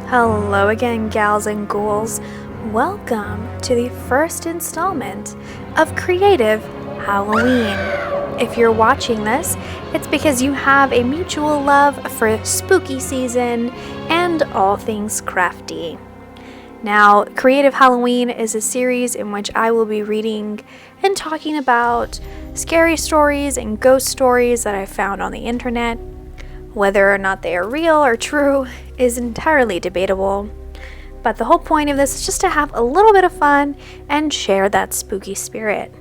Hello again, gals and ghouls. Welcome to the first installment of Creative Howell-oween. If you're watching this, it's because you have a mutual love for spooky season and all things crafty. Now, Creative Howell-oween is a series in which I will be reading and talking about scary stories and ghost stories that I found on the internet. Whether or not they are real or true is entirely debatable, but the whole point of this is just to have a little bit of fun and share that spooky spirit.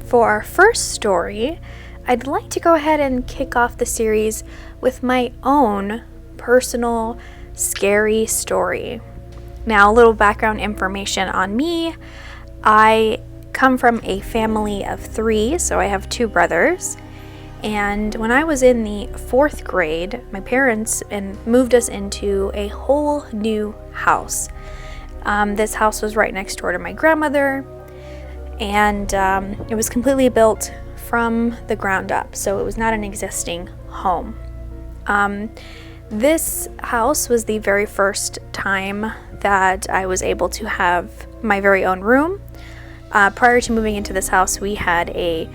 For our first story, I'd like to go ahead and kick off the series with my own personal scary story. Now, a little background information on me. I come from a family of 3, so I have 2 brothers. And when I was in the 4th grade, my parents moved us into a whole new house. This house was right next door to my grandmother, and it was completely built from the ground up, so it was not an existing home. This house was the very first time that I was able to have my very own room. Prior to moving into this house, we had a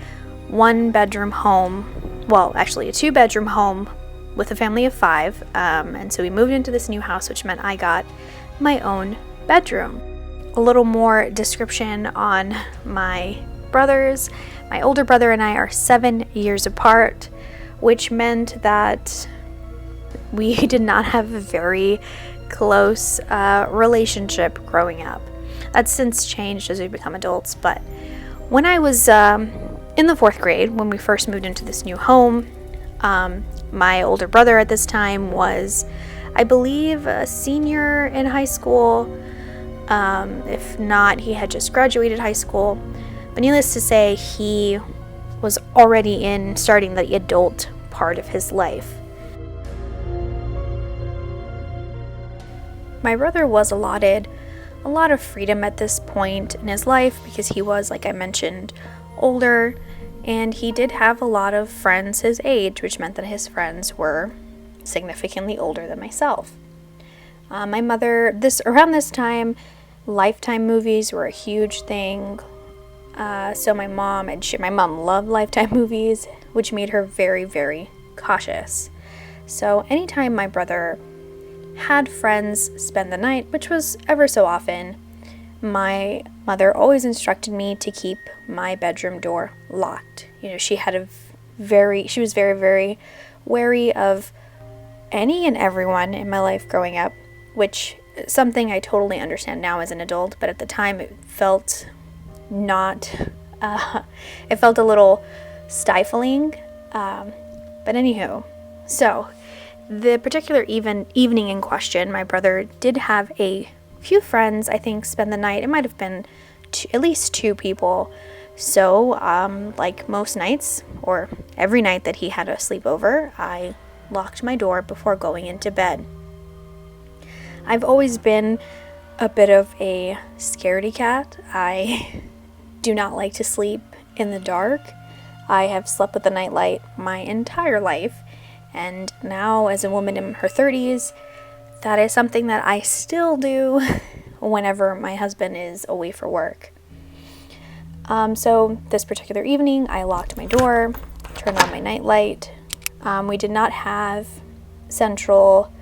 1-bedroom home, well, actually a 2-bedroom home with a family of 5, and so we moved into this new house, which meant I got my own bedroom. A little more description on my brothers. My older brother and I are 7 years apart, which meant that we did not have a very close relationship growing up. That's since changed as we become adults, but when I was in the 4th grade, when we first moved into this new home, my older brother at this time was, I believe, a senior in high school. If not, he had just graduated high school. But needless to say, he was already starting the adult part of his life. My brother was allotted a lot of freedom at this point in his life because he was, like I mentioned, older, and he did have a lot of friends his age, which meant that his friends were significantly older than myself. My mother, around this time, Lifetime movies were a huge thing. So my mom loved Lifetime movies, which made her very, very cautious. So anytime my brother had friends spend the night, which was ever so often, my mother always instructed me to keep my bedroom door locked. You know, she was very, very wary of any and everyone in my life growing up, which is something I totally understand now as an adult, but at the time it felt it felt a little stifling. But anywho, so the particular evening in question, my brother did have a few friends, I think, spend the night. It might have been at least 2 people. So, like most nights, or every night that he had a sleepover, I locked my door before going into bed. I've always been a bit of a scaredy cat. I do not like to sleep in the dark. I have slept with the nightlight my entire life, and now as a woman in her 30s, that is something that I still do whenever my husband is away for work. So this particular evening, I locked my door, turned on my nightlight. We did not have central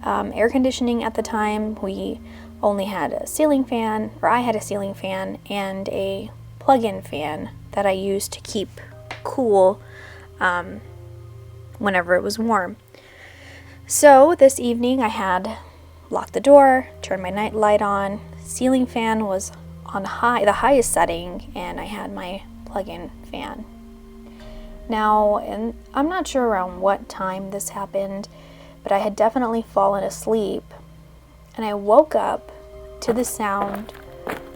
air conditioning at the time. We only had a ceiling fan, or I had a ceiling fan and a plug-in fan that I used to keep cool whenever it was warm. So this evening I had locked the door, turned my night light on, ceiling fan was on the highest setting, and I had my plug-in fan. Now, and I'm not sure around what time this happened, but I had definitely fallen asleep, and I woke up to the sound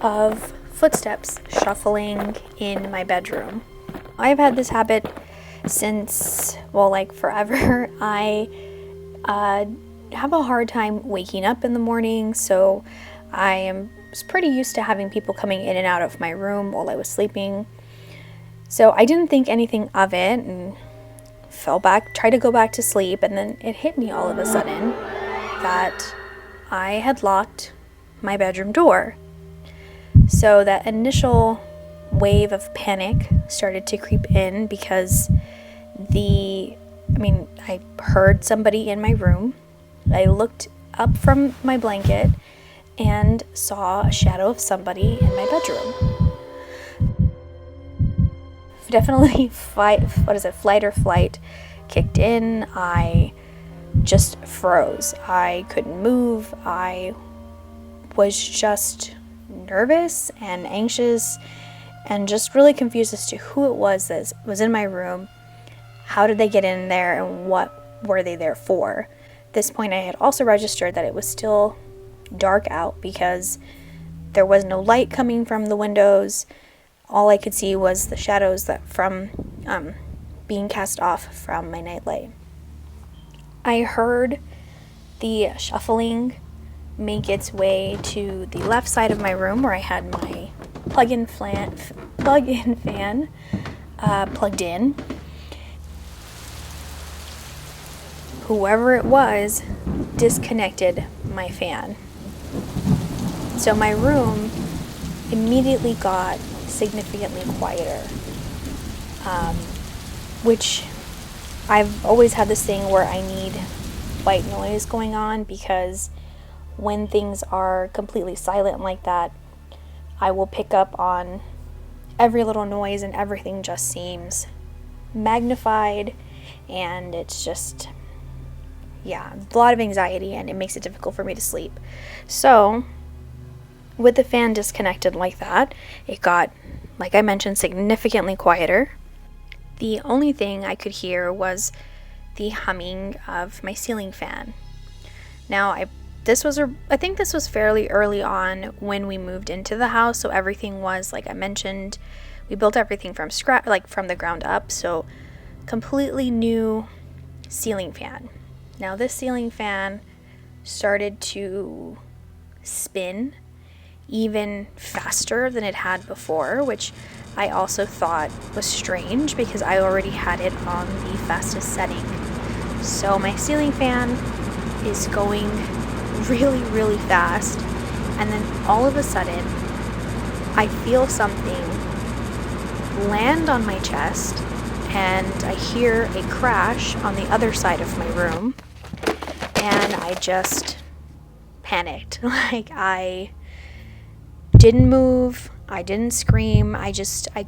of footsteps shuffling in my bedroom. I've had this habit since, forever. I have a hard time waking up in the morning, so I was pretty used to having people coming in and out of my room while I was sleeping. So I didn't think anything of it and fell back, tried to go back to sleep, and then it hit me all of a sudden. that I had locked my bedroom door. So that initial wave of panic started to creep in because I heard somebody in my room. I looked up from my blanket and saw a shadow of somebody in my bedroom. Definitely flight or flight kicked in. I just froze. I couldn't move. I was just nervous and anxious and just really confused as to who it was that was in my room. How did they get in there and what were they there for? At this point, I had also registered that it was still dark out because there was no light coming from the windows. All I could see was the shadows that from being cast off from my nightlight. I heard the shuffling make its way to the left side of my room where I had my plug-in fan plugged in. Whoever it was disconnected my fan. So my room immediately got significantly quieter, which I've always had this thing where I need white noise going on, because when things are completely silent like that, I will pick up on every little noise and everything just seems magnified, and it's just, a lot of anxiety, and it makes it difficult for me to sleep. So with the fan disconnected like that, it got, like I mentioned, significantly quieter. The only thing I could hear was the humming of my ceiling fan. Now, I think this was fairly early on when we moved into the house, so everything was, like I mentioned, we built everything from scratch, like from the ground up, so completely new ceiling fan. Now, this ceiling fan started to spin even faster than it had before, which I also thought was strange because I already had it on the fastest setting. So my ceiling fan is going really, really fast, and then all of a sudden I feel something land on my chest, and I hear a crash on the other side of my room, and I just panicked. Like, I didn't move, I didn't scream, I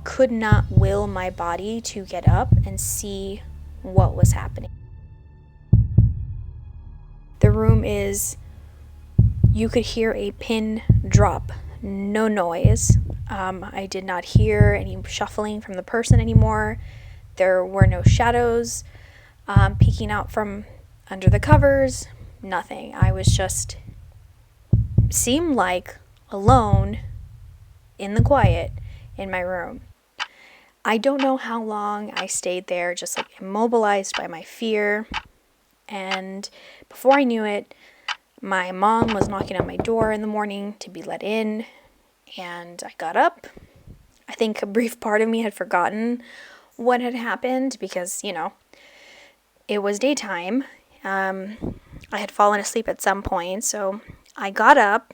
could not will my body to get up and see what was happening. The room you could hear a pin drop, no noise. I did not hear any shuffling from the person anymore. There were no shadows peeking out from under the covers, nothing. I was just, seemed like, alone in the quiet in my room. I don't know how long I stayed there, just like immobilized by my fear. And before I knew it, my mom was knocking on my door in the morning to be let in, and I got up. I think a brief part of me had forgotten what had happened because, it was daytime. I had fallen asleep at some point, so I got up,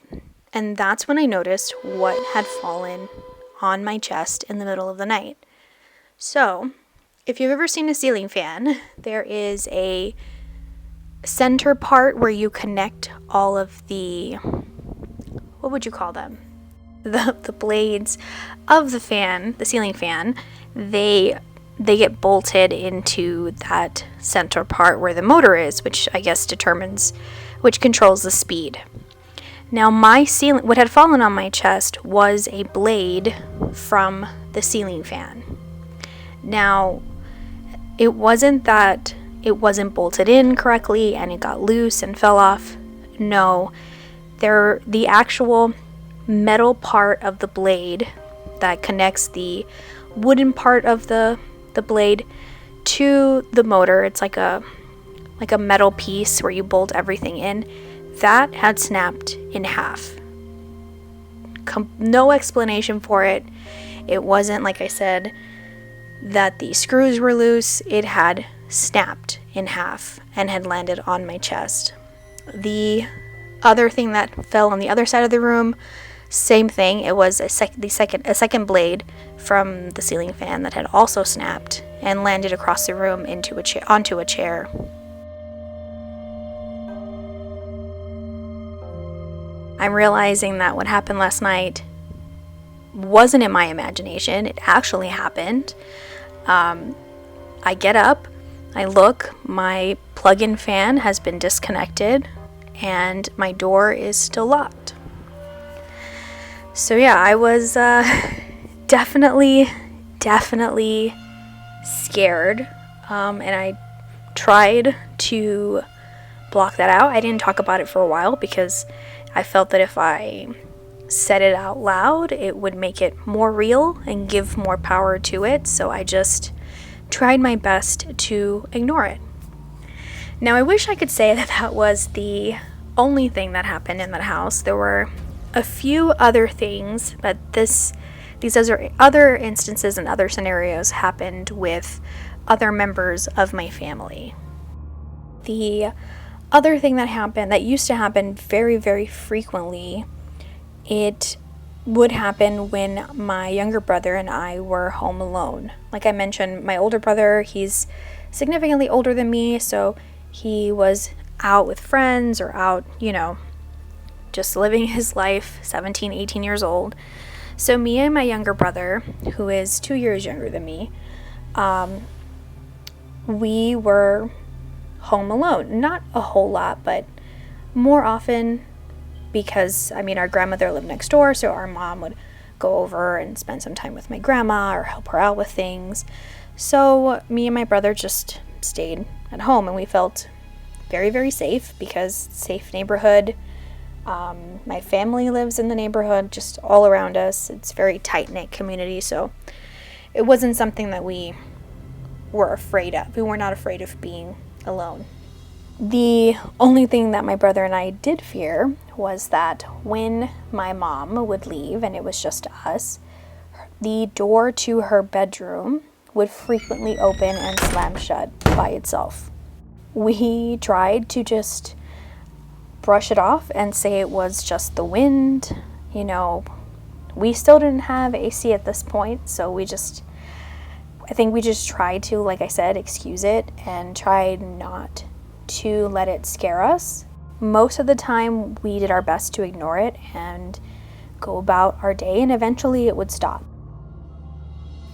and that's when I noticed what had fallen on my chest in the middle of the night. So, if you've ever seen a ceiling fan, there is a center part where you connect all of the, what would you call them? The blades of the fan, the ceiling fan, they get bolted into that center part where the motor is, which I guess which controls the speed. Now, what had fallen on my chest was a blade from the ceiling fan. Now, it wasn't that it wasn't bolted in correctly and it got loose and fell off. No, the actual metal part of the blade that connects the wooden part of the blade to the motor, it's like a metal piece where you bolt everything in, that had snapped in half. No explanation for it. It wasn't, like I said, that the screws were loose. It had snapped in half and had landed on my chest. The other thing that fell on the other side of the room, same thing. It was a second blade from the ceiling fan that had also snapped and landed across the room onto a chair. I'm realizing that what happened last night wasn't in my imagination. It actually happened. I get up, I look, my plug-in fan has been disconnected, and my door is still locked. So yeah, I was definitely scared, and I tried to block that out. I didn't talk about it for a while because I felt that if I said it out loud, it would make it more real and give more power to it. So I just tried my best to ignore it. Now, I wish I could say that that was the only thing that happened in that house. There were a few other things, but these other instances and other scenarios happened with other members of my family. The other thing that used to happen very, very frequently, it would happen when my younger brother and I were home alone. Like I mentioned, my older brother, he's significantly older than me, so he was out with friends or out, just living his life, 17, 18 years old. So me and my younger brother, who is 2 years younger than me, we were home alone. Not a whole lot, but more often because, our grandmother lived next door, so our mom would go over and spend some time with my grandma or help her out with things. So me and my brother just stayed at home, and we felt very, very safe because safe neighborhood. My family lives in the neighborhood just all around us. It's a very tight-knit community, so it wasn't something that we were afraid of. We were not afraid of being alone. The only thing that my brother and I did fear was that when my mom would leave and it was just us, the door to her bedroom would frequently open and slam shut by itself. We tried to just brush it off and say it was just the wind. We still didn't have AC at this point, so I think we just tried to, like I said, excuse it and tried not to let it scare us. Most of the time, we did our best to ignore it and go about our day, and eventually it would stop.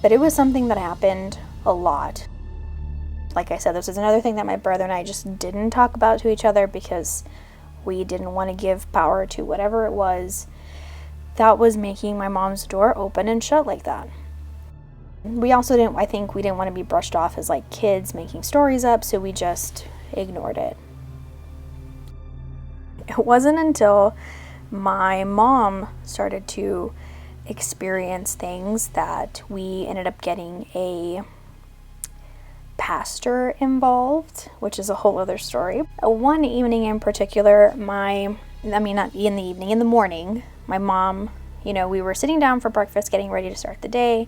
But it was something that happened a lot. Like I said, this is another thing that my brother and I just didn't talk about to each other because we didn't want to give power to whatever it was that was making my mom's door open and shut like that. We also didn't want to be brushed off as like kids making stories up, so we just ignored it. It wasn't until my mom started to experience things that we ended up getting a pastor involved, which is a whole other story. One evening in particular, in the morning, my mom, we were sitting down for breakfast, getting ready to start the day,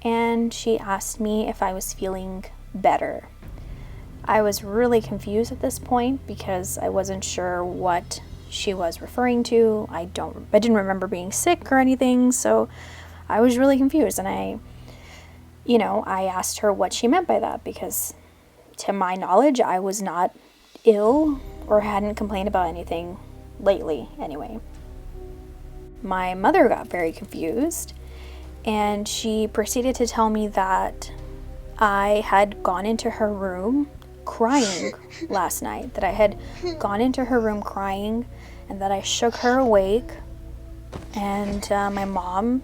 and she asked me if I was feeling better. I was really confused at this point because I wasn't sure what she was referring to. I didn't remember being sick or anything, so I was really confused, and I asked her what she meant by that because to my knowledge, I was not ill or hadn't complained about anything lately anyway. My mother got very confused, and she proceeded to tell me that I had gone into her room crying last night, that I had gone into her room crying and that I shook her awake. And my mom,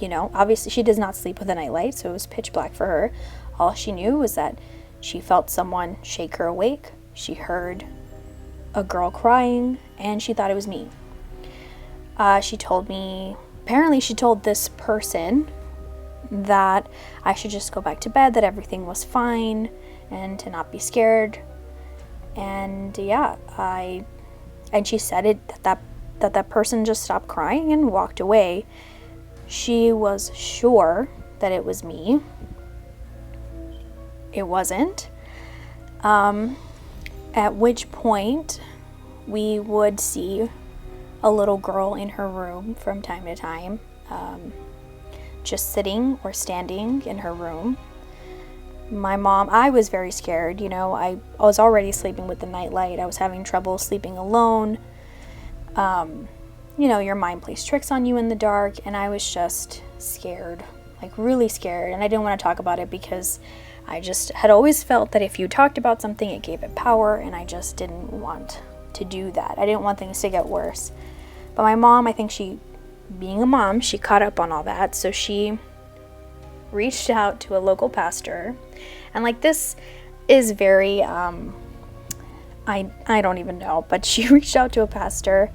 obviously she does not sleep with a nightlight, so it was pitch black for her. All she knew was that she felt someone shake her awake. She heard a girl crying, and she thought it was me. She told this person that I should just go back to bed, that everything was fine, and to not be scared. And she said that person just stopped crying and walked away. She was sure that it was me. It wasn't. At which point we would see a little girl in her room from time to time, just sitting or standing in her room. My mom, I was very scared, I was already sleeping with the nightlight. I was having trouble sleeping alone. Your mind plays tricks on you in the dark, and I was just scared, like really scared. And I didn't want to talk about it because I just had always felt that if you talked about something, it gave it power, and I just didn't want to do that. I didn't want things to get worse. But my mom, I think being a mom, she caught up on all that. So she reached out to a local pastor. And like, this is very, I don't even know, but she reached out to a pastor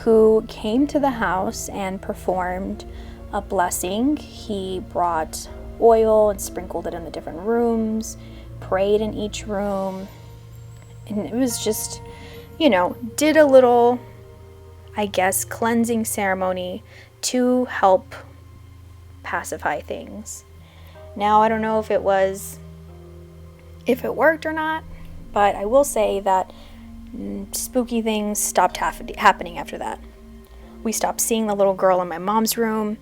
who came to the house and performed a blessing. He brought oil and sprinkled it in the different rooms, prayed in each room, and it was just, did a little, I guess, cleansing ceremony to help pacify things. Now, I don't know if it worked or not, but I will say that spooky things stopped happening after that. We stopped seeing the little girl in my mom's room.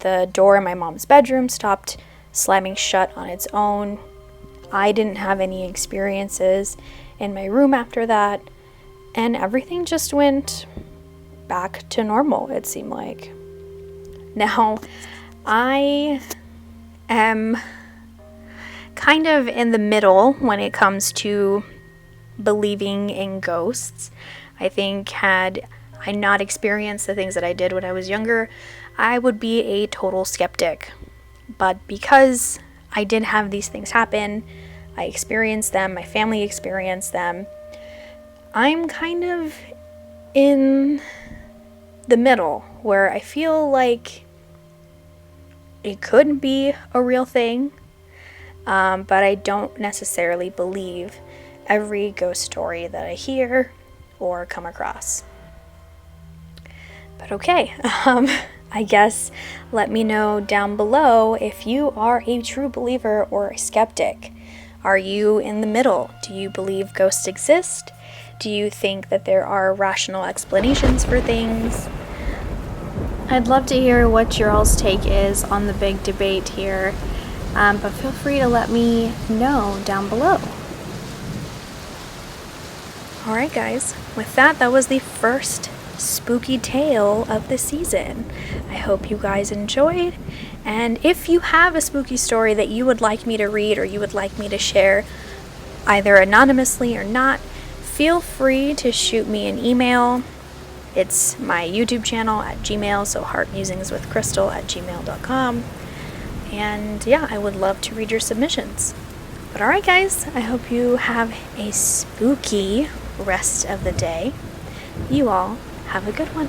The door in my mom's bedroom stopped slamming shut on its own. I didn't have any experiences in my room after that, and everything just went back to normal, it seemed like. Now, I am kind of in the middle when it comes to believing in ghosts. I think had I not experienced the things that I did when I was younger, I would be a total skeptic. But because I did have these things happen, I experienced them, my family experienced them, I'm kind of in the middle where I feel like it could be a real thing, but I don't necessarily believe every ghost story that I hear or come across. But okay, I guess let me know down below if you are a true believer or a skeptic. Are you in the middle? Do you believe ghosts exist? Do you think that there are rational explanations for things? I'd love to hear what your all's take is on the big debate here, but feel free to let me know down below. Alright guys, with that was the first spooky tale of the season. I hope you guys enjoyed, and if you have a spooky story that you would like me to read or you would like me to share, either anonymously or not, feel free to shoot me an email. It's my YouTube channel at Gmail, so heartmusingswithcrystal@gmail.com. And yeah, I would love to read your submissions. But alright guys, I hope you have a spooky rest of the day. You all have a good one.